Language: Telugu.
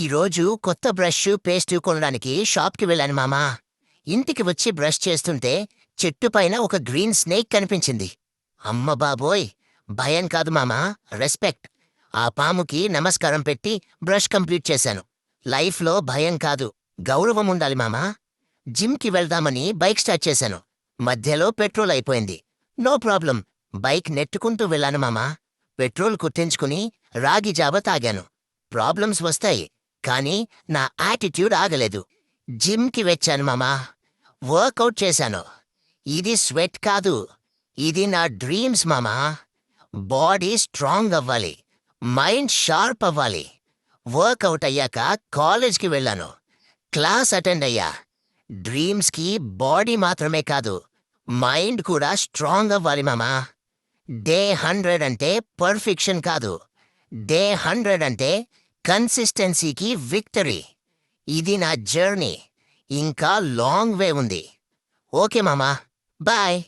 ఈరోజు కొత్త బ్రష్ పేస్ట్ కొనడానికి షాప్కి వెళ్ళాను మామా. ఇంటికి వచ్చి బ్రష్ చేస్తుంటే చెట్టు పైన ఒక గ్రీన్ స్నేక్ కనిపించింది. అమ్మ బాబోయ్! భయం కాదు మామా, రెస్పెక్ట్. ఆ పాముకి నమస్కారం పెట్టి బ్రష్ కంప్లీట్ చేశాను. లైఫ్లో భయం కాదు, గౌరవం ఉండాలి మామా. జిమ్కి వెళ్దామని బైక్ స్టార్ట్ చేశాను. మధ్యలో పెట్రోల్ అయిపోయింది. నో ప్రాబ్లం, బైక్ నెట్టుకుంటూ వెళ్ళాను మామా. పెట్రోల్ కుట్టించుకుని రాగి జావ తాగాను. ప్రాబ్లమ్స్ వస్తాయి, కానీ నా యాటిట్యూడ్ ఆగలేదు. జిమ్కి వచ్చాను మామా, వర్కౌట్ చేశాను. ఇది స్వెట్ కాదు, ఇది నా డ్రీమ్స్ మామా. బాడీ స్ట్రాంగ్ అవ్వాలి, మైండ్ షార్ప్ అవ్వాలి. వర్కౌట్ అయ్యాక కాలేజ్కి వెళ్ళాను, క్లాస్ అటెండ్ అయ్యా. డ్రీమ్స్కి బాడీ మాత్రమే కాదు, మైండ్ కూడా స్ట్రాంగ్ అవ్వాలి మామా. డే 100 అంటే పర్ఫెక్షన్ కాదు, డే 100 అంటే కన్సిస్టెన్సీకి విక్టరీ. ఇది నా జర్నీ, ఇంకా లాంగ్ వే ఉంది. ఓకే మామా, బాయ్.